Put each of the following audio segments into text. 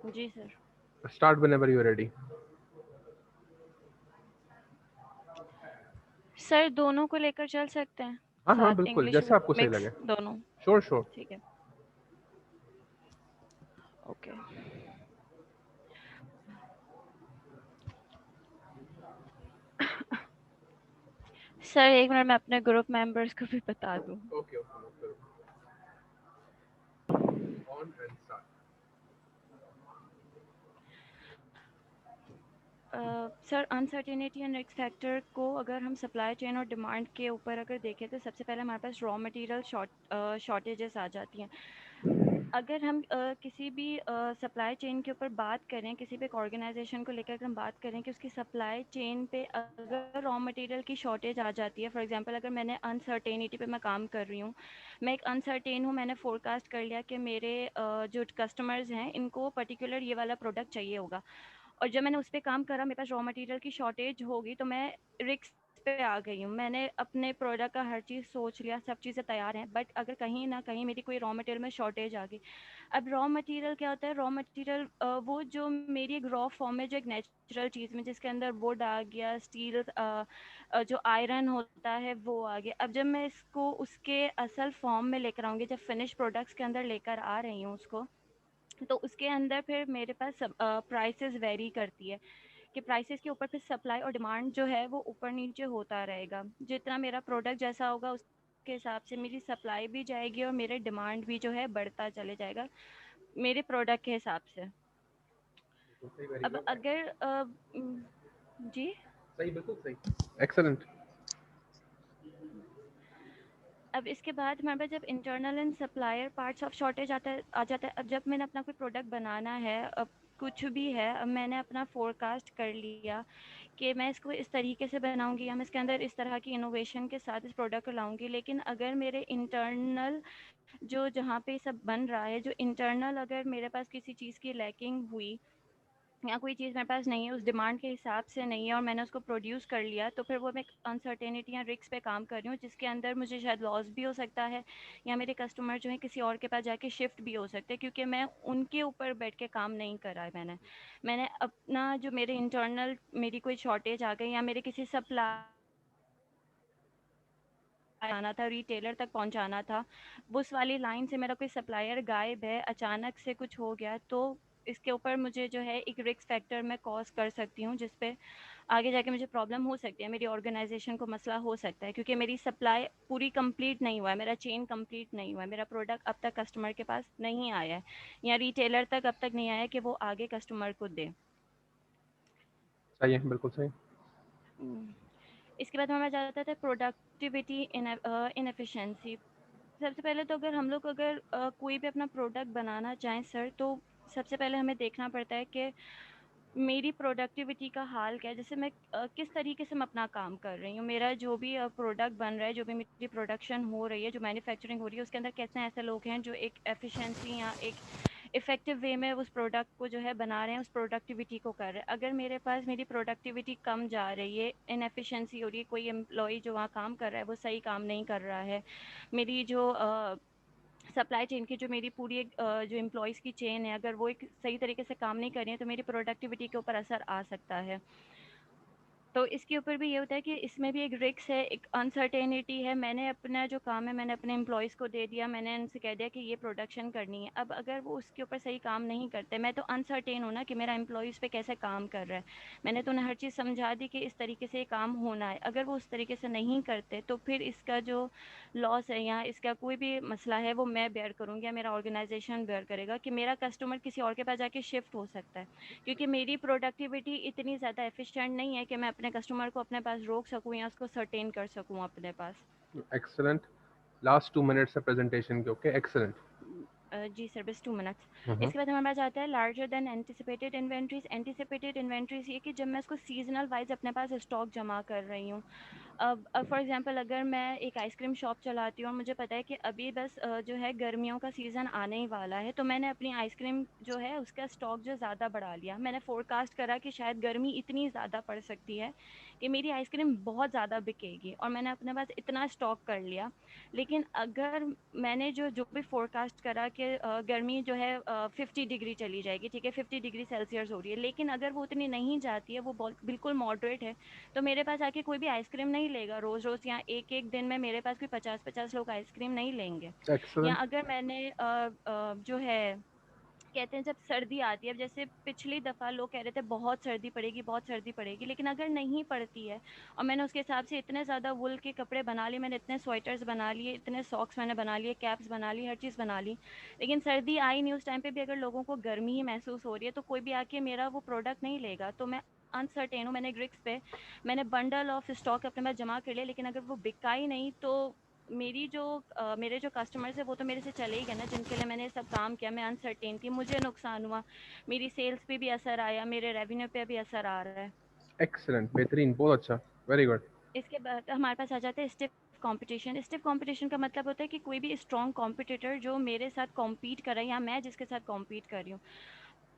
Ji sir. Start whenever you're ready. Sir दोनों को लेकर चल सकते हैं, हाँ हाँ साथ बिल्कुल, इंग्लिश जैसे आपको सही मिक्स लगे। दोनों। Sure sure. ठीक है, ओके। सर एक मिनट मैं अपने ग्रुप मेंबर्स को भी बता दूं। ओके ओके, नोट करो। On and start. Sir uncertainty and risk factor को अगर हम सप्लाई चेन और डिमांड के ऊपर अगर देखें तो सबसे पहले हमारे पास रॉ मटेरियल शॉर्टेजेस आ जाती हैं। अगर हम किसी भी सप्लाई चेन के ऊपर बात करें, किसी भी एक ऑर्गेनाइजेशन को लेकर अगर हम बात करें कि उसकी सप्लाई चेन पे अगर रॉ मटेरियल की शॉर्टेज आ जाती है, फॉर एग्जांपल अगर मैंने अनसर्टेनिटी पे मैं काम कर रही हूँ, मैं एक अनसर्टेन हूँ, मैंने फोरकास्ट कर लिया कि मेरे जो कस्टमर्स हैं इनको पर्टिकुलर ये वाला प्रोडक्ट चाहिए होगा, और जब मैंने उस पर काम करा मेरे पास रॉ मटेरियल की शॉर्टेज होगी, तो मैं रिस्क पे आ गई हूँ। मैंने अपने प्रोडक्ट का हर चीज़ सोच लिया, सब चीज़ें तैयार हैं, बट अगर कहीं ना कहीं मेरी कोई रॉ मटेरियल में शॉर्टेज आ गई। अब रॉ मटेरियल क्या होता है, रॉ मटेरियल वो जो मेरी एक रॉ फॉर्म है, जो एक नेचुरल चीज़ में जिसके अंदर वुड आ गया, स्टील, जो आयरन होता है वो आ गया। अब जब मैं इसको उसके असल फॉर्म में लेकर आऊँगी, जब फिनिश प्रोडक्ट्स के अंदर लेकर आ रही हूँ उसको, तो उसके अंदर फिर मेरे पास प्राइसेस वेरी करती है कि प्राइसेस के ऊपर फिर सप्लाई और डिमांड जो है वो ऊपर नीचे होता रहेगा। जितना मेरा प्रोडक्ट जैसा होगा उसके हिसाब से मेरी सप्लाई भी जाएगी और मेरे डिमांड भी जो है बढ़ता चले जाएगा मेरे प्रोडक्ट के हिसाब से। सही, वेरी अब गुड। अगर जी, सही, बिल्कुल सही। एक्सेलेंट। अब इसके बाद हमारे पास जब internal and supplier parts of shortage आ जाता है। अब जब मैंने अपना कोई प्रोडक्ट बनाना है, अब कुछ भी है, अब मैंने अपना फोरकास्ट कर लिया कि मैं इसको इस तरीके से बनाऊंगी या मैं इसके अंदर इस तरह की इनोवेशन के साथ इस प्रोडक्ट को लाऊंगी, लेकिन अगर मेरे इंटरनल जो जहाँ पे सब बन रहा है, जो इंटरनल अगर मेरे पास किसी चीज़ की लैकिंग हुई या कोई चीज़ मेरे पास नहीं है, उस डिमांड के हिसाब से नहीं है, और मैंने उसको प्रोड्यूस कर लिया, तो फिर वो मैं अनसर्टेनिटी या रिस्क पे काम कर रही हूँ, जिसके अंदर मुझे शायद लॉस भी हो सकता है, या मेरे कस्टमर जो है किसी और के पास जाके शिफ्ट भी हो सकते हैं, क्योंकि मैं उनके ऊपर बैठ के काम नहीं करा है। मैंने अपना जो मेरे इंटरनल मेरी कोई शॉर्टेज आ गई या मेरे किसी सप्लाई आना था, रिटेलर तक पहुंचाना था, उस वाली लाइन से मेरा कोई सप्लायर गायब है, अचानक से कुछ हो गया, तो इसके ऊपर मुझे जो है एक रिस्क फैक्टर मैं कॉज कर सकती हूँ, जिसपे आगे जाके मुझे प्रॉब्लम हो सकती है, मेरी ऑर्गेनाइजेशन को मसला हो सकता है, क्योंकि मेरी सप्लाई पूरी कंप्लीट नहीं हुआ है, मेरा चेन कंप्लीट नहीं हुआ है, मेरा प्रोडक्ट अब तक कस्टमर के पास नहीं आया है, या रिटेलर तक अब तक नहीं आया है कि वो आगे कस्टमर को दे। सही है, बिल्कुल सही। इसके बाद हमारा जाता था प्रोडक्टिविटी इनएफिशिएंसी। सबसे पहले तो अगर हम लोग अगर कोई भी अपना प्रोडक्ट बनाना चाहें सर, तो सबसे पहले हमें देखना पड़ता है कि मेरी प्रोडक्टिविटी का हाल क्या है, जैसे मैं किस तरीके से मैं अपना काम कर रही हूँ, मेरा जो भी प्रोडक्ट बन रहा है, जो भी मेरी प्रोडक्शन हो रही है, जो मैन्युफैक्चरिंग हो रही है, उसके अंदर कैसे ऐसे लोग हैं जो एक एफिशिएंसी या एक इफ़ेक्टिव वे में उस प्रोडक्ट को जो है बना रहे हैं, उस प्रोडक्टिविटी को कर रहे हैं। अगर मेरे पास मेरी प्रोडक्टिविटी कम जा रही है, इनएफिशिएंसी हो रही है, कोई एम्प्लॉय जो वहाँ काम कर रहा है वो सही काम नहीं कर रहा है, मेरी जो सप्लाई चेन की जो मेरी पूरी एक जो एम्प्लॉयज़ की चेन है, अगर वो एक सही तरीके से काम नहीं कर रही है, तो मेरी प्रोडक्टिविटी के ऊपर असर आ सकता है। तो इसके ऊपर भी ये होता है कि इसमें भी एक रिस्क है, एक अनसर्टेनिटी है। मैंने अपना जो काम है मैंने अपने एम्प्लॉयज़ को दे दिया, मैंने उनसे कह दिया कि ये प्रोडक्शन करनी है। अब अगर वो उसके ऊपर सही काम नहीं करते, मैं तो अनसर्टेन हूँ ना कि मेरा एम्प्लॉय इस पे कैसे काम कर रहा है। मैंने तो उन्हें हर चीज़ समझा दी कि इस तरीके से ये काम होना है। अगर वो उस तरीके से नहीं करते, तो फिर इसका जो लॉस है या इसका कोई भी मसला है वो मैं बेयर करूँगी या मेरा ऑर्गेनाइजेशन बेयर करेगा, कि मेरा कस्टमर किसी और के पास जाके शिफ्ट हो सकता है, क्योंकि मेरी प्रोडक्टिविटी इतनी ज़्यादा एफिशिएंट नहीं है कि मैं अपने कस्टमर को अपने पास रोक सकूं या उसको सर्टेन कर सकूं अपने पास। एक्सेलेंट। लास्ट 2 मिनट्स है प्रेजेंटेशन के। Okay, excellent. जी सर, बस 2 मिनट्स। हम्म। इसके बाद हमारे पास आता है larger than anticipated inventories. Anticipated inventories ये कि जब मैं इसको सीजनल वाइज अपने पास स्टॉक जमा कर रही हूँ, अब फॉर एग्जांपल अगर मैं एक आइसक्रीम शॉप चलाती हूँ और मुझे पता है कि अभी बस जो है गर्मियों का सीज़न आने ही वाला है, तो मैंने अपनी आइसक्रीम जो है उसका स्टॉक जो ज़्यादा बढ़ा लिया। मैंने फोरकास्ट करा कि शायद गर्मी इतनी ज़्यादा पड़ सकती है कि मेरी आइसक्रीम बहुत ज़्यादा बिकेगी, और मैंने अपने पास इतना स्टॉक कर लिया। लेकिन अगर मैंने जो जो भी फोरकास्ट करा कि गर्मी जो है 50 डिग्री चली जाएगी, ठीक है, 50 डिग्री सेल्सियस हो रही है, लेकिन अगर वो उतनी नहीं जाती है, वो बिल्कुल मॉडरेट है, तो मेरे पास आके कोई भी आइसक्रीम नहीं लेगा रोज़ रोज़, या एक एक दिन में मेरे पास कोई 50-50 लोग आइसक्रीम नहीं लेंगे। या एक्सेलेंट। अगर मैंने जो है, कहते हैं जब सर्दी आती है, अब जैसे पिछली दफ़ा लोग कह रहे थे बहुत सर्दी पड़ेगी, बहुत सर्दी पड़ेगी, लेकिन अगर नहीं पड़ती है और मैंने उसके हिसाब से इतने ज़्यादा वूल के कपड़े बना लिए, मैंने इतने स्वेटर्स बना लिए, इतने सॉक्स मैंने बना लिए, कैप्स बना ली, हर चीज़ बना ली, लेकिन सर्दी आई नहीं, उस टाइम पे भी अगर लोगों को गर्मी ही महसूस हो रही है, तो कोई भी आके मेरा वो प्रोडक्ट नहीं लेगा। तो मैं अनसर्टेन हूँ। मैंने ग्रिक्स पे मैंने बंडल ऑफ स्टॉक अपने पास जमा कर लिया, लेकिन अगर वो बिका ही नहीं, तो मेरी जो मेरे जो कस्टमर्स हैं वो तो मेरे से चले ही गए ना, जिनके लिए मैंने सब काम किया। मैं अनसर्टेन थी, मुझे नुकसान हुआ, मेरी सेल्स पे भी असर आया, मेरे रेवेन्यू पे भी असर आ रहा है। एक्सेलेंट, बेहतरीन, बहुत अच्छा, वेरी गुड। इसके बाद हमारे पास आ जाता है स्टिफ कंपटीशन। स्टिफ कंपटीशन का मतलब होता है कि कोई भी स्ट्रॉन्ग कॉम्पिटिटर जो मेरे साथ कॉम्पीट कर रहा है, या मैं जिसके साथ कॉम्पीट कर रही हूँ।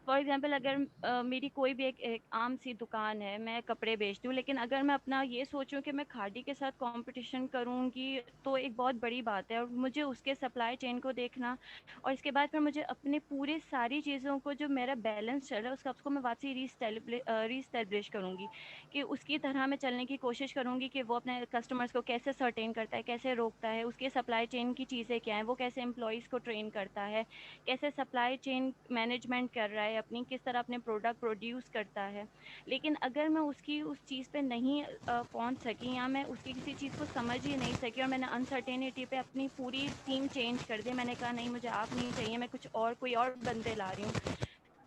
फॉर एग्जाम्पल अगर मेरी कोई भी एक आम सी दुकान है, मैं कपड़े बेचती हूँ, लेकिन अगर मैं अपना ये सोचूं कि मैं खादी के साथ कंपटीशन करूँगी, तो एक बहुत बड़ी बात है, और मुझे उसके सप्लाई चेन को देखना, और इसके बाद फिर मुझे अपने पूरे सारी चीज़ों को जो मेरा बैलेंस चल रहा है उसका उसको मैं वापसी रीस्टैब्लिश करूँगी, कि उसकी तरह मैं चलने की कोशिश करूँगी कि वो अपने कस्टमर्स को कैसे सर्टेन करता है, कैसे रोकता है, उसके सप्लाई चेन की चीज़ें क्या हैं, वो कैसे एम्प्लॉयज़ को ट्रेन करता है, कैसे सप्लाई चेन मैनेजमेंट कर रहा है अपनी, किस तरह अपने प्रोडक्ट प्रोड्यूस करता है। लेकिन अगर मैं उसकी उस चीज़ पे नहीं पहुंच सकी, या मैं उसकी किसी चीज़ को समझ ही नहीं सकी, और मैंने अनसर्टेनिटी पे अपनी पूरी टीम चेंज कर दी, मैंने कहा नहीं मुझे आप नहीं चाहिए, मैं कुछ और कोई और बंदे ला रही हूँ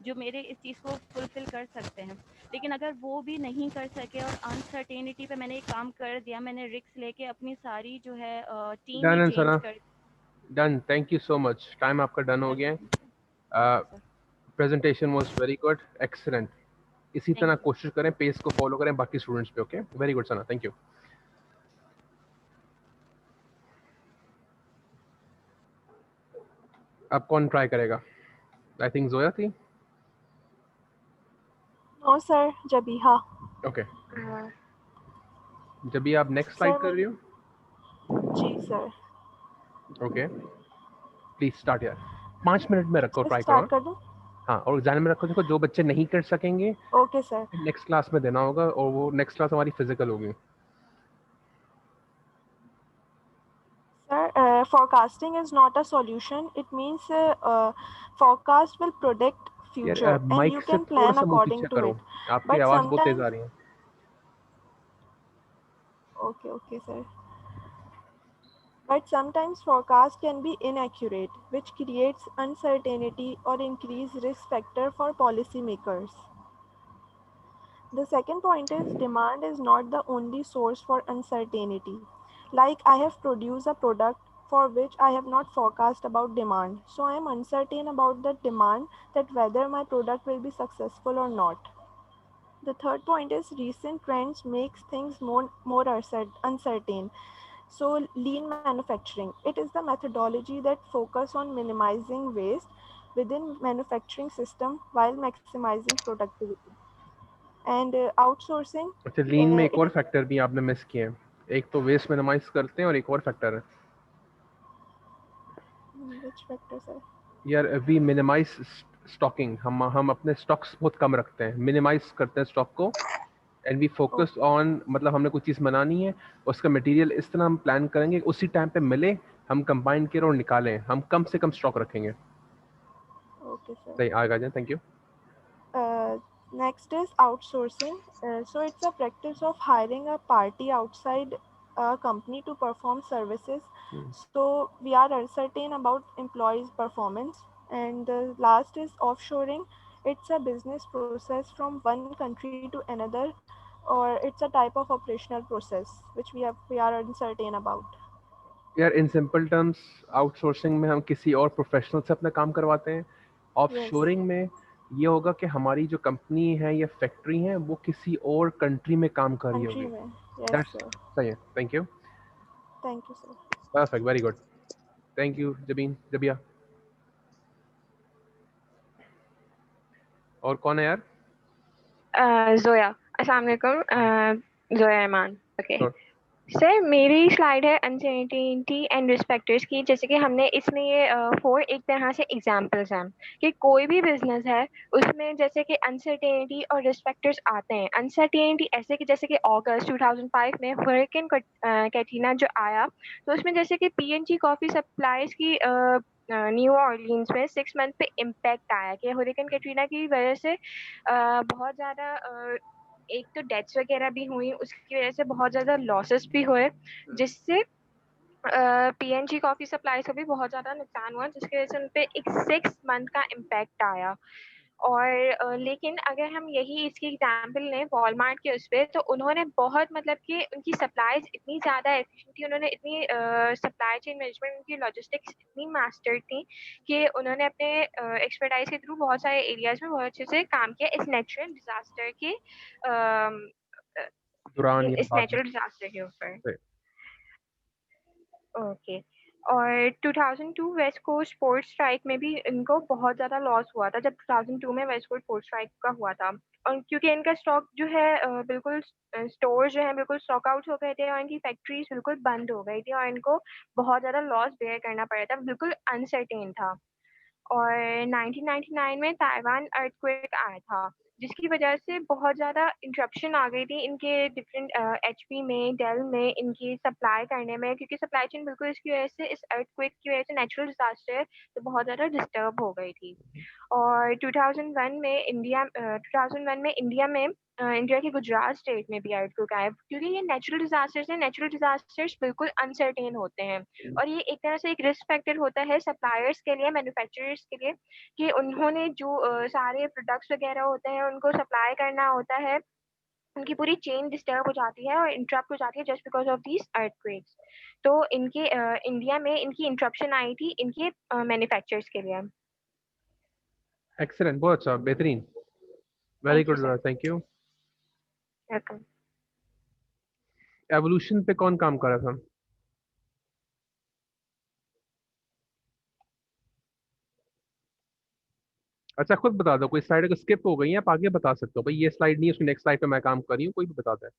जो मेरे इस चीज़ को फुलफिल कर सकते हैं। लेकिन अगर वो भी नहीं कर सके और अनसर्टेनिटी पे मैंने एक काम कर दिया, मैंने रिस्क लेके अपनी सारी जो है टीम डन ही है चेंज सना, कर। Done, thank you so much, time आपका डन हो गया वेलकम। है। Okay sir. Presentation was very good, excellent. इसी तरह थैंक यू। कोशिश करें, पेस को फॉलो करें बाकी स्टूडेंट्स पे। Okay, very good Sana, thank you. अब कौन ट्राई करेगा? आई थिंक जोया थी। No sir, जबीहा। ओके, जब भी आप नेक्स्ट स्लाइड सर कर रही हो। जी सर। ओके, प्लीज स्टार्ट यार। 5 मिनट में रखो, ट्राई करो। स्टार्ट कर दूं? हाँ, और ध्यान में रखो, देखो जो बच्चे नहीं कर सकेंगे ओके सर। नेक्स्ट क्लास में देना होगा, और वो नेक्स्ट क्लास हमारी फिजिकल होगी। Sir, forecasting is not a solution. It means forecast will predict future यार and माइक you से can थोड़ा plan सा मुंह according पीछे to करो, it. आपकी But आवाज़ बहुत तेज आ sometimes, रही है। okay, sir. But sometimes forecast can be inaccurate, which creates uncertainty or increase risk factor for policymakers. The second point is demand is not the only source for uncertainty. Like I have produced a product for which I have not forecast about demand. So I am uncertain about the demand, that whether my product will be successful or not. The third point is recent trends makes things more uncertain. So lean manufacturing. It is the methodology that focus on minimizing waste within manufacturing system while maximizing productivity. And outsourcing, अच्छा, लीन में एक it और is factor भी आपने miss किए हैं। एक तो वेस्ट मिनिमाइज करते हैं, और एक और फैक्टर है which factor, sir? यार, वी मिनिमाइज स्टॉकिंग। हम अपने स्टॉक्स बहुत कम रखते हैं, मिनिमाइज करते हैं स्टॉक को। And we focus Okay, on, मतलब हमने कुछ चीज़ बनानी है, उसका मटेरियल इस तरह हम प्लान करेंगे उसी टाइम पे मिले, हम कंबाइन करें और निकालें, हम कम से कम स्टॉक रखेंगे। okay, sir. सही आगे जाए, thank you. Next is outsourcing. So it's a practice of hiring a party outside a company to perform services. So we are uncertain about employees' performance. And the last is offshoring. It's a business process from one country to another, or it's a type of operational process which we are uncertain about. यार in simple terms, outsourcing में हम किसी और professional से अपना काम करवाते हैं। Yes, ऑफशोरिंग में ये होगा कि हमारी जो कंपनी है या फैक्ट्री है वो किसी और कंट्री में काम कर रही country होगी। में. Yes, That's sir. सही है. Thank you. Thank you, sir. Perfect. Very good. Thank you, Jabia. और कौन है यार? जोया. अस्सलाम वालेकुम. Zoya Iman. Okay Sure. Sir, मेरी स्लाइड है अनसर्टेनिटी एंड रिस्पेक्टर्स की. जैसे कि हमने इसमें ये 4 एक तरह से एग्जांपल्स हैं कि कोई भी बिजनेस है उसमें जैसे कि अनसर्टेनिटी और रिस्पेक्टर्स आते हैं. अनसर्टेनिटी ऐसे कि जैसे कि अगस्त 2005 में हरिकेन कैटरीना जो आया, तो उसमें जैसे कि पीएनजी कॉफी सप्लाईज की न्यू ऑर्लियंस में 6 मंथ पे इम्पैक्ट आया कि हरिकेन कैटरीना की वजह से बहुत ज़्यादा एक तो डेथ्स वगैरह भी हुई, उसकी वजह से बहुत ज़्यादा लॉसेस भी हुए, जिससे पीएनजी कॉफी सप्लाई को भी बहुत ज़्यादा नुकसान हुआ, जिसकी वजह से उन पे एक 6 मंथ का इम्पैक्ट आया. और लेकिन अगर हम यही इसकी एग्जांपल लें वॉलमार्ट के उस पे, तो उन्होंने बहुत मतलब कि उनकी सप्लाईज इतनी ज़्यादा एफिशिएंट थी, उन्होंने इतनी सप्लाई चेन मैनेजमेंट, उनकी लॉजिस्टिक्स इतनी मास्टर थी कि उन्होंने अपने एक्सपर्टाइज के थ्रू बहुत सारे एरियाज में बहुत अच्छे से काम किया इस नेचुरल डिजास्टर के दुरान या इस बाद नेचुरल डिजास्टर के ऊपर. में. ओके. और 2002 वेस्ट कोस्ट पोर्ट स्ट्राइक में भी इनको बहुत ज़्यादा लॉस हुआ था, जब 2002 में वेस्ट कोस्ट पोर्ट स्ट्राइक का हुआ था. और क्योंकि इनका स्टॉक जो है बिल्कुल स्टोर जो है बिल्कुल स्टॉक आउट हो गए थे और इनकी फैक्ट्रीज बिल्कुल बंद हो गई थी और इनको बहुत ज़्यादा लॉस बेयर करना पड़ा था, बिल्कुल अनसर्टेन था. और 1999 में ताइवान अर्थक्वेक आया था, जिसकी वजह से बहुत ज़्यादा इंटरप्शन आ गई थी इनके डिफरेंट एचपी में, डेल में, इनकी सप्लाई करने में, क्योंकि सप्लाई चेन बिल्कुल इसकी वजह से, इस अर्थक्वेक की वजह से, नेचुरल डिजास्टर है तो बहुत ज़्यादा डिस्टर्ब हो गई थी. और 2001 में इंडिया के गुजरात स्टेट में भी अर्थक्वेक आया, क्योंकि ये नेचुरल डिजास्टर्स हैं. नेचुरल डिजास्टर्स बिल्कुल अनसर्टेन होते हैं और ये एक तरह से एक रिस्क फैक्टर होता है सप्लायर्स के लिए, मैन्युफैक्चरर्स के लिए, कि उन्होंने जो सारे प्रोडक्ट्स वगैरह होते हैं उनको सप्लाई करना होता है, उनकी पूरी चेन डिस्टर्ब हो जाती है और इंटरप्ट हो जाती है just because of these earthquakes. तो इनके इंडिया में इनकी इंटरप्शन आई थी इनके मैन्युफैक्चरर्स के लिए. Excellent. बहुत अच्छा, बेहतरीन. Very thank you good. Sir. Thank you. Welcome. Evolution पे कौन काम कर रहा था? अच्छा, खुद बता दो. कोई स्लाइड अगर स्किप हो गई है आप आगे बता सकते हो, भाई ये स्लाइड नहीं है, उसकी नेक्स्ट स्लाइड पे मैं काम कर रही हूँ, कोई भी बताता है.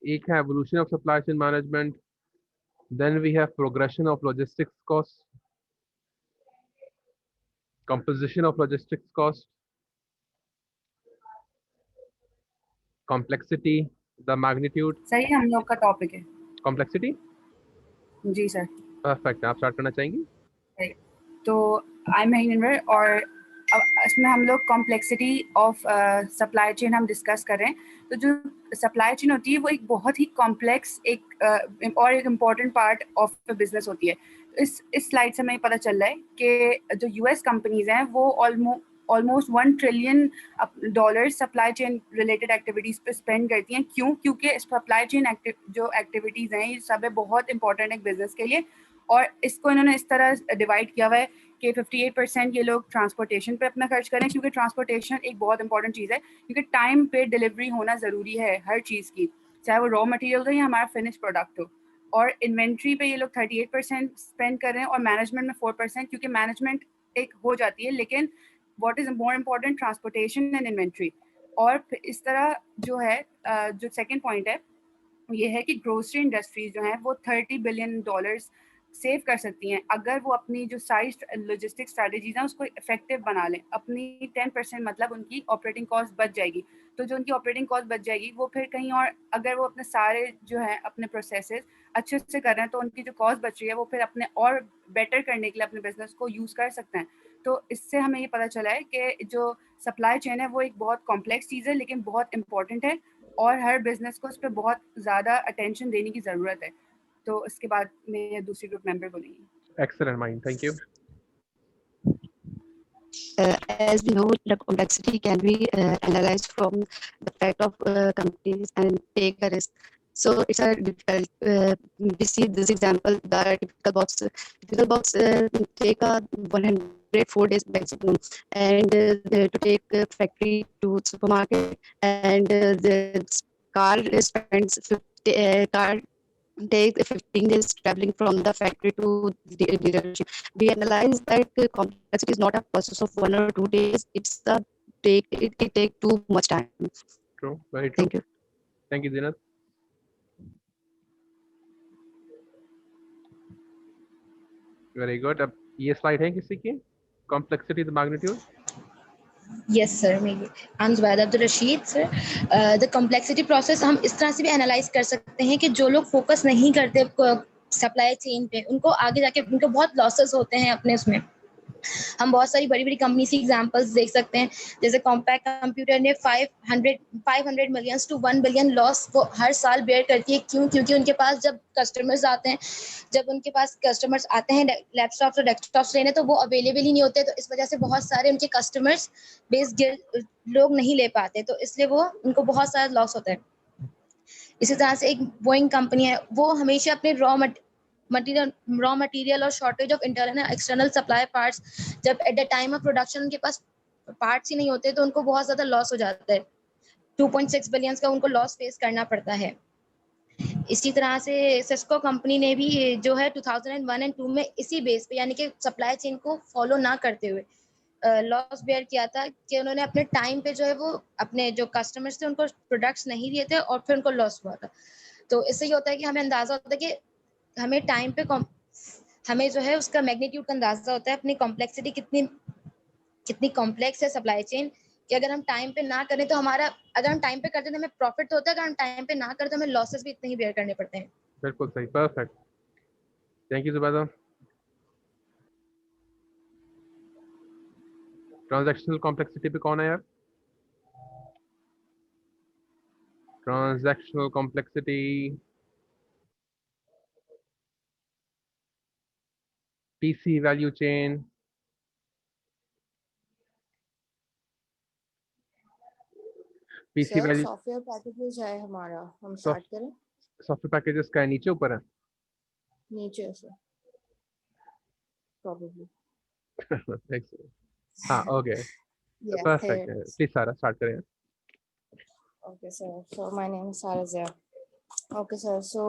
एक है evolution of supply chain management, then we have progression of logistics cost, composition of logistics cost, complexity, the magnitude. सही हम लोग का टॉपिक है. Complexity. जी सर. परफेक्ट. आप स्टार्ट करना चाहेंगी? तो आई एम महीनवर, और इसमें हम लोग कॉम्प्लेक्सिटी ऑफ सप्लाई चेन हम डिस्कस कर रहे हैं. तो जो सप्लाई चेन होती है वो एक बहुत ही कॉम्प्लेक्स और एक इम्पॉर्टेंट पार्ट ऑफ बिजनेस होती है. इस स्लाइड से हमें पता चल रहा है कि जो यूएस कंपनीज हैं वो almost $1 trillion supply chain related activities पे स्पेंड करती हैं. क्यों? क्योंकि सप्लाई चेन जो एक्टिविटीज़ हैं ये सब है बहुत इंपॉर्टेंट है बिजनेस के लिए. और इसको इन्होंने इस तरह डिवाइड किया हुआ है कि 58% ये लोग ट्रांसपोर्टेशन पे अपना खर्च करें, क्योंकि ट्रांसपोर्टेशन एक बहुत इंपॉर्टेंट चीज़ है, क्योंकि टाइम पे डिलीवरी होना ज़रूरी है हर चीज़ की, चाहे वो रॉ मटेरियल हो या हमारा फिनिश प्रोडक्ट हो. और इन्वेंट्री पे ये लोग 38% स्पेंड कर रहे हैं और मैनेजमेंट में 4%, क्योंकि मैनेजमेंट एक हो जाती है, लेकिन what is more important transportation and inventory. और इस तरह जो है जो सेकेंड पॉइंट है ये है कि ग्रोसरी इंडस्ट्रीज जो हैं वो $30 बिलियन सेव कर सकती हैं अगर वो अपनी जो सारी लॉजिस्टिक स्ट्रैटेजीज हैं उसको इफेक्टिव बना लें. अपनी 10% मतलब उनकी ऑपरेटिंग कॉस्ट बच जाएगी. तो जो उनकी ऑपरेटिंग कॉस्ट बच जाएगी वो फिर कहीं और, अगर वो अपने सारे जो है अपने प्रोसेसेस अच्छे से कर रहे हैं तो उनकी जो कॉस्ट बच रही है वो फिर अपने और बेटर करने के लिए अपने बिजनेस को यूज़ कर सकते हैं. तो इससे हमें ये पता चला है कि जो सप्लाई चेन है वो एक बहुत कॉम्प्लेक्स चीज़ है लेकिन बहुत इंपॉर्टेंट है और हर बिजनेस को उस पर बहुत ज़्यादा अटेंशन देने की ज़रूरत है. तो इसके बाद मेरे दूसरी ग्रुप मेंबर बोलेंगे. Excellent mind. Thank you. As we know, the complexity can be analyzed from the fact of companies and take a risk. So it's a difficult. We see this example. The typical box take a 104 days maximum, and to take factory to supermarket, and the car spends 50, car takes 15 days traveling from the factory to the dealership. We analyze that complexity is not a process of 1 or 2 days. It take too much time. True, very true. Thank you. Thank you, Zinat. Very good. अब ये slide है किसी की? Complexity, the magnitude. Yes sir, maybe. I'm Zubaida Abdul Rashid sir. The complexity process हम इस तरह से भी एनालाइज कर सकते हैं कि जो लोग फोकस नहीं करते सप्लाई चेन पे, उनको आगे जाके उनको बहुत लॉसेस होते हैं अपने उसमें। हम बहुत सारी बड़ी बड़ी कंपनीज की एग्जांपल्स देख सकते हैं, जैसे कॉम्पैक्ट कंप्यूटर ने 500 मिलियन टू 1 बिलियन लॉस वो हर साल बेयर करती है। क्यों? क्योंकि उनके पास जब उनके पास कस्टमर्स आते हैं लैपटॉप्स और डेस्कटॉप्स लेने, तो वो अवेलेबल ही नहीं होते, तो इस वजह से बहुत सारे उनके कस्टमर्स बेस लोग नहीं ले पाते, तो इसलिए वो उनको बहुत सारा लॉस होता है। इसी तरह से एक बोइंग कंपनी है, वो हमेशा अपने रॉ मटेरियल और shortage of internal and external supply parts, जब at the time of production उनके पास पार्ट्स ही नहीं होते, तो उनको बहुत ज़्यादा लॉस हो जाता है। 2.6 बिलियन का उनको लॉस फेस करना पड़ता है। इसी तरह से सिस्को कंपनी ने भी जो है 2001 एंड 2 में इसी बेस पे, यानी कि सप्लाई चेन को फॉलो ना करते हुए लॉस बेयर किया था, कि उन्होंने अपने टाइम पे जो है वो अपने जो कस्टमर्स थे उनको प्रोडक्ट्स नहीं दिए थे और फिर उनको लॉस हुआ था। तो इससे ये होता है कि हमें अंदाजा होता है कि हमें टाइम पे हमें जो है उसका मैग्नीट्यूड का अंदाजा होता है, अपनी कॉम्प्लेक्सिटी कितनी कॉम्प्लेक्स है सप्लाई चेन, कि अगर हम टाइम पे ना करें तो अगर हम टाइम पे करते हैं तो हमें प्रॉफिट होता है, अगर हम टाइम पे ना करते तो हमें लॉसेस भी इतने ही बेयर करने पड़ते हैं। बिल्कुल सही, perfect. Thank you Zubaida. Transactional complexity पे कौन है यार? Transactional complexity, PC value chain, PC value. Software packages है हमारा, हम स्टार्ट करें। सॉफ्टवेयर पैकेजेस का नीचे ऊपर है? नीचे है सर, probably. हाँ, ओके, परफेक्ट। प्लीज सारा स्टार्ट करें। Okay sir, so my name is Sarah Zia. Okay sir, so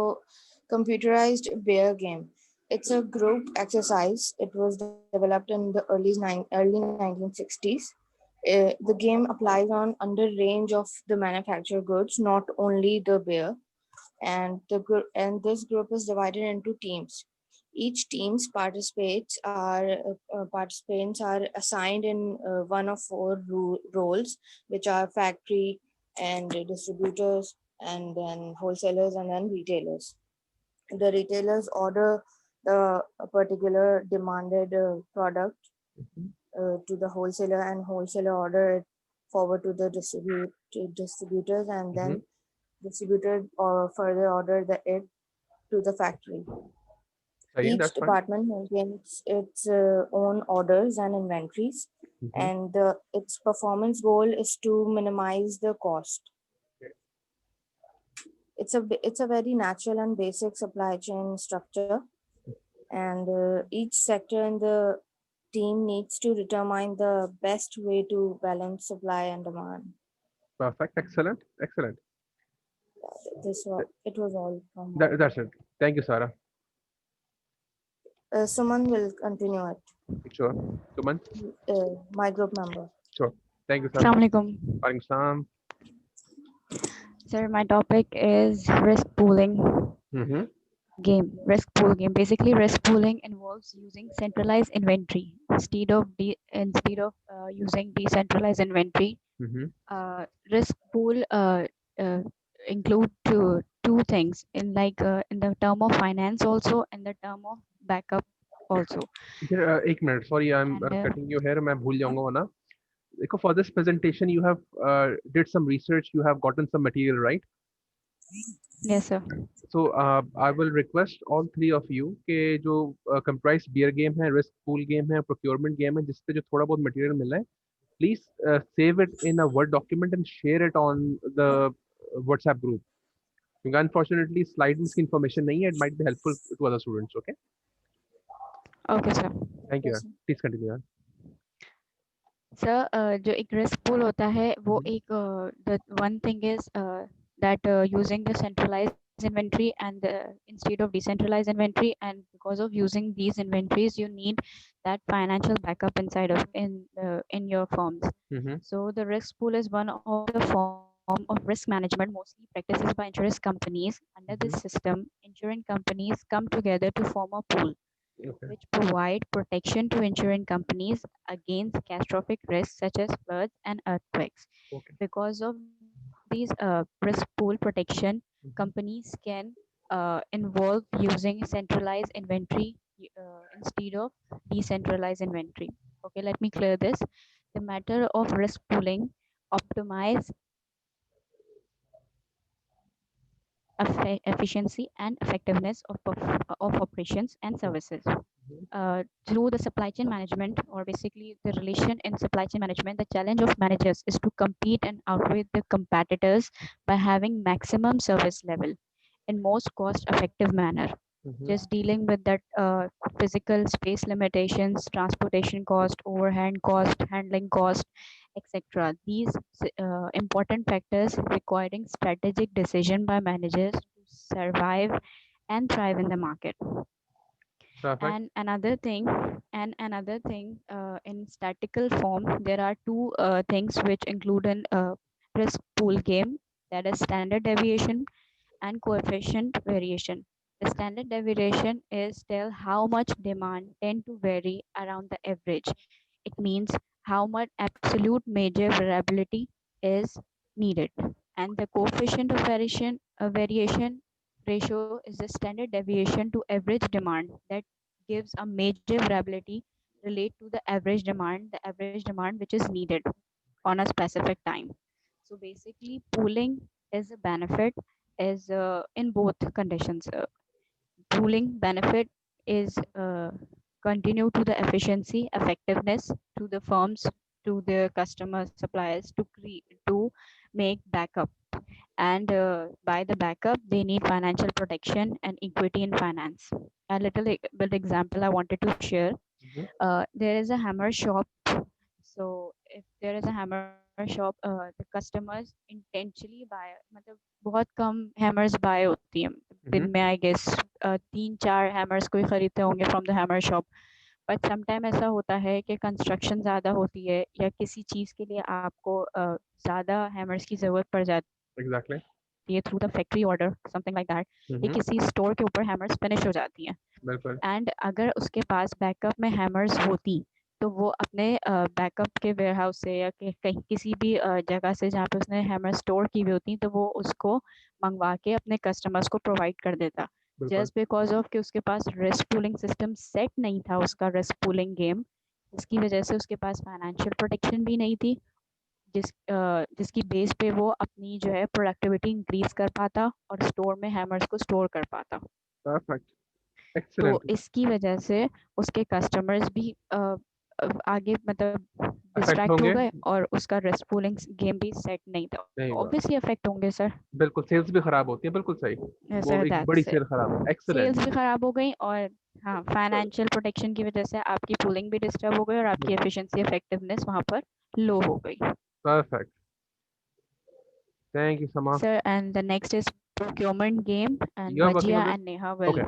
computerized bear game, it's a group exercise. It was developed in the early 1960s. The game applies on under range of the manufactured goods, not only the beer, and this group is divided into teams. Each team's participants are assigned in one of 4 roles, which are factory and distributors, and then wholesalers, and then retailers. The retailers order the particular demanded product to the wholesaler, and wholesaler order it forward to the distributors, and then distributor or further order it to the factory. Each department maintains its own orders and inventories, and its performance goal is to minimize the cost. It's a very natural and basic supply chain structure, and each sector in the team needs to determine the best way to balance supply and demand. Perfect, excellent. It was all from that's it. Thank you, Sarah. Suman will continue it. Sure, Suman. My group member. Sure, thank you, sir. Assalamualaikum. Waalaikumsalam. Sir, my topic is risk pooling game. Risk pool game. Basically, risk pooling involves using centralized inventory instead of using decentralized inventory. Risk pool include two things in the term of finance also, and the term of backup also. एक minute, sorry, I'm cutting you here. मैं भूल जाऊंगा वरना। देखो, for this presentation you have did some research, you have gotten some material, right? Yes sir. So I will request all 3 of you कि जो comprised beer game है, risk pool game है, procurement game है, जिससे जो थोड़ा बहुत material मिला है, please save it in a Word document and share it on the WhatsApp group. क्योंकि अनफॉर्चुनेटली स्लाइड में इसकी इन्फॉर्मेशन नहीं है, it might be helpful to other students. Okay, Okay, sir. Thank you Yes, यार, sir. Please continue यार. Sir जो एक risk pool होता है वो हम्म. एक the one thing is that using the centralized inventory and instead of decentralized inventory, and because of using these inventories you need that financial backup inside of in your firms. Mm-hmm. So the risk pool is one of the form of risk management mostly practices by insurance companies. Under this Mm-hmm. system, insurance companies come together to form a pool Okay. which provide protection to insurance companies against catastrophic risks such as floods and earthquakes. Okay. Because of these risk pool protection, Mm-hmm. companies can involve using centralized inventory instead of decentralized inventory. Okay, let me clear this. The matter of risk pooling optimize efficiency and effectiveness of operations and services. Through the supply chain management, or basically the relation in supply chain management, the challenge of managers is to compete and outweigh the competitors by having maximum service level in most cost effective manner. Mm-hmm. Just dealing with that physical space limitations, transportation cost, overhead cost, handling cost, etc. These important factors requiring strategic decision by managers to survive and thrive in the market. Perfect. And another thing, in statistical form, there are two things which include an risk pool game, that is standard deviation and coefficient variation. The standard deviation is tell how much demand tend to vary around the average. It means how much absolute major variability is needed. And the coefficient of variation ratio is the standard deviation to average demand that gives a major variability relate to the average demand which is needed on a specific time. So basically, pooling is a benefit is in both conditions. Pooling benefit is continue to the efficiency, effectiveness to the firms, to the customer suppliers to create to make backup. And by the backup, they need financial protection and equity in finance. A little bit example I wanted to share. Mm-hmm. There is a hammer shop. So if there is a hammer shop, the customers intentionally buy, मतलब बहुत कम hammers buy होती हैं दिन Mm-hmm. में, I guess 3-4 hammers कोई खरीदते होंगे from the hammer shop. But sometime ऐसा होता है कि कंस्ट्रक्शन ज़्यादा होती है या किसी चीज़ के लिए आपको ज़्यादा हैमर्स की ज़रूरत पड़ जाती Exactly. है through the factory order, something like that, या Mm-hmm. किसी स्टोर के ऊपर हैमर्स फिनिश हो जाती हैं. बिल्कुल. एंड अगर उसके पास बैकअप में हैमर्स होती तो वो अपने बैकअप के वेयर हाउस से या कहीं किसी भी जगह से जहाँ पे उसने हैमर स्टोर की हुई होती तो वो उसको मंगवा के अपने कस्टमर्स को प्रोवाइड कर देता. बिल्कुल. जस्ट बिकॉज ऑफ कि उसके पास रिस्क पूलिंग सिस्टम सेट नहीं था, उसका रिस्क पूलिंग गेम, जिसकी वजह से उसके पास फाइनेंशियल प्रोटेक्शन भी नहीं थी, जिसकी बेस पे वो अपनी जो है प्रोडक्टिविटी इंक्रीज कर पाता और स्टोर में हैमर्स को स्टोर कर पाता. Perfect. तो Excellent. इसकी वजह से उसके कस्टमर्स भी आगे मतलब अफेक्ट डिस्ट्रैक्ट हो होंगे. गए और उसका रिस्क पूलिंग गेम भी सेट नहीं था. नहीं हुआ. ऑब्वियसली अफेक्ट होंगे सर. बिल्कुल, सेल्स भी खराब होती है. बिल्कुल सही. वो सर एक बड़ी दैट्स सेल खराब है. एक्सीलेंट. सेल्स भी खराब हो गई और हाँ, फाइनेंशियल प्रोटेक्शन की वजह से आपकी पूलिंग भी डिस्टर्ब हो गई और आपकी एफिशिएंसी इफेक्टिवनेस वहाँ पर लो हो गई. परफेक्ट. थैंक यू समा. Sir and the next is procurement game, and You are working Vajia on this? and Neha will. Okay.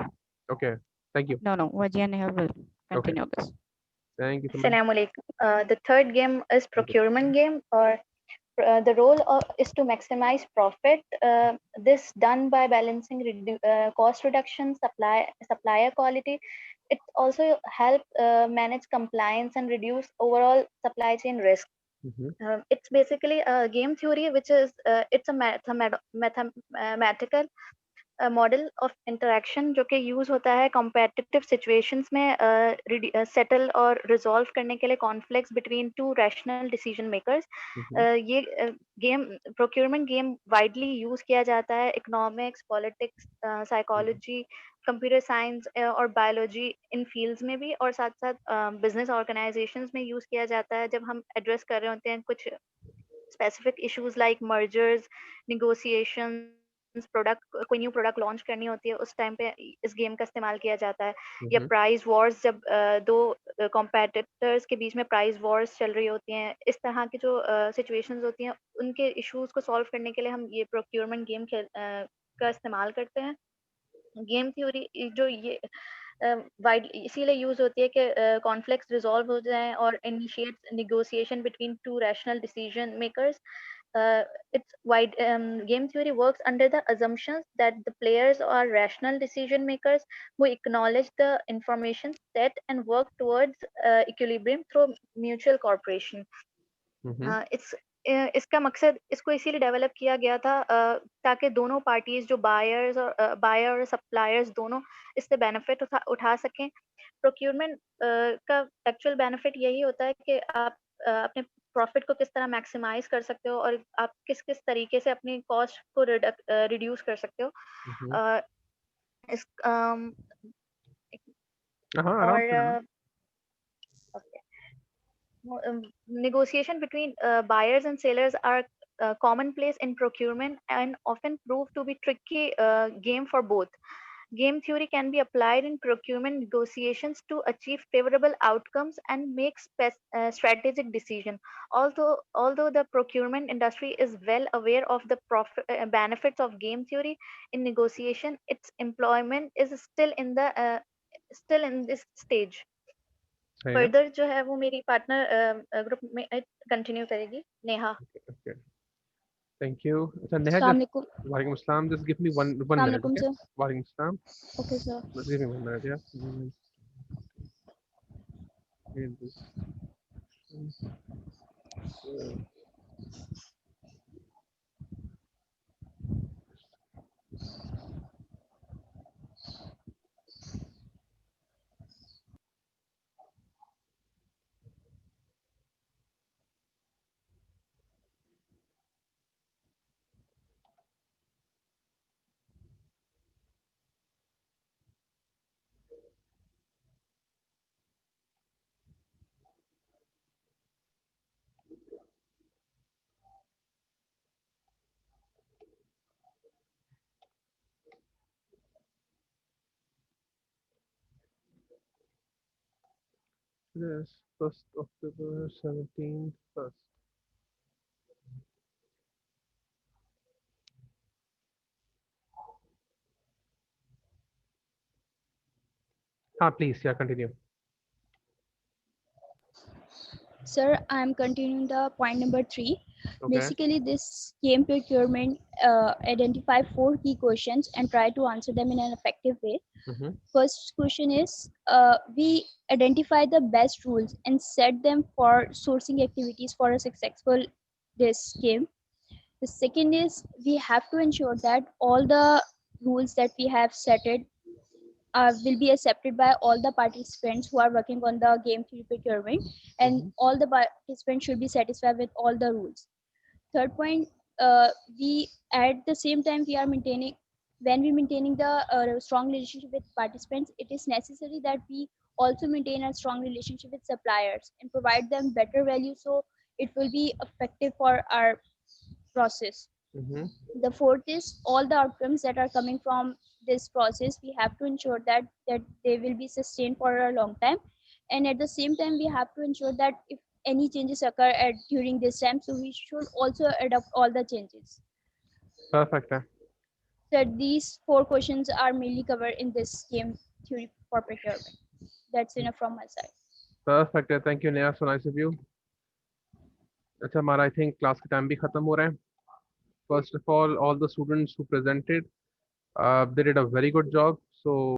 Okay. Thank you. No, Vajia and Neha will Okay. continue this. Thank you so much. Assalamu alaikum. The third game is procurement game, or the role is to maximize profit. This done by balancing cost reduction, supplier quality. It also help manage compliance and reduce overall supply chain risk. Mm-hmm. It's basically a game theory, which is it's a mathematical model of interaction जो कि use होता है competitive situations में settle और resolve करने के लिए conflicts between two rational decision makers. ये game procurement game widely use किया जाता है economics, politics, psychology, computer science और बायोलॉजी इन फील्ड्स में भी, और साथ साथ बिजनेस ऑर्गेनाइजेशंस में यूज़ किया जाता है जब हम एड्रेस कर रहे होते हैं कुछ specific issues like mergers, negotiations, product कोई न्यू प्रोडक्ट लॉन्च करनी होती है उस टाइम पे इस गेम का इस्तेमाल किया जाता है, या Mhm. प्राइस वॉर्स जब दो कॉम्पिटिटर्स के बीच में प्राइस वॉर्स चल रही होती हैं, इस तरह की जो सिचुएशंस होती हैं उनके इश्यूज को सॉल्व करने के लिए हम ये प्रोक्योरमेंट गेम का इस्तेमाल करते हैं। गेम थ्योरी जो ये वाइड इसीलिए यूज होती है कि कॉन्फ्लिक्ट्स रिजॉल्व हो जाएं और initiate negotiation between two rational decision makers. It's wide game theory works under the assumptions that the players are rational decision makers who acknowledge the information set and work towards equilibrium through mutual cooperation. Mhm. इस इसका मकसद इसको इसीलिए develop किया गया था ताकि दोनों पार्टीज जो बायर और सप्लायर्स दोनों इससे बेनिफिट उठा सकें। प्रोक्यूरमेंट का एक्चुअल बेनिफिट यही होता है कि आप अपने प्रॉफिट को किस तरह मैक्सिमाइज कर सकते हो और आप किस किस तरीके से अपनी कॉस्ट को रिड्यूस कर सकते हो। Mhm. अ, इस हाँ, आराम से लेना। और negotiation between buyers and sellers are commonplace in procurement and often prove to be tricky game for both. Game theory can be applied in procurement negotiations to achieve favorable outcomes and make strategic decisions. Although the procurement industry is well aware of the benefits of game theory in negotiation, its employment is still in this stage. सही है। Further जो है वो मेरी partner group में continue करेगी, Neha. Okay. Thank you. अच्छा नेहा, अस्सलाम just वालेकुम। वालेकुम अस्सलाम, just give me one अस्सलाम minute, वालेकुम okay? सर। वालेकुम अस्सलाम, okay sir. just give me 1 minute, yeah. Read this. Yes, 1st October 17th, 1st. हाँ, please, yeah, continue. Sir, I'm continuing the point number 3. Okay. Basically, this game procurement identify 4 key questions and try to answer them in an effective way. Mhm. First question is, we identify the best rules and set them for sourcing activities for a successful this game. The second is, we have to ensure that all the rules that we have set it will be accepted by all the participants who are working on the game theory procurement, and all the participants should be satisfied with all the rules. Third point, we at the same time we are maintaining when we maintaining the strong relationship with participants, it is necessary that we also maintain a strong relationship with suppliers and provide them better value, so it will be effective for our process. Mhm. The fourth is, all the outcomes that are coming from this process, we have to ensure that they will be sustained for a long time, and at the same time we have to ensure that if any changes occur during this time, so we should also adopt all the changes. Perfect. So these 4 questions are mainly covered in this game theory for procurement. That's enough from my side. Perfect. Thank you, Neha. So nice of you. अच्छा, हमारा I think class का time भी खत्म हो रहा है. First of all the students who presented, they did a very good job. So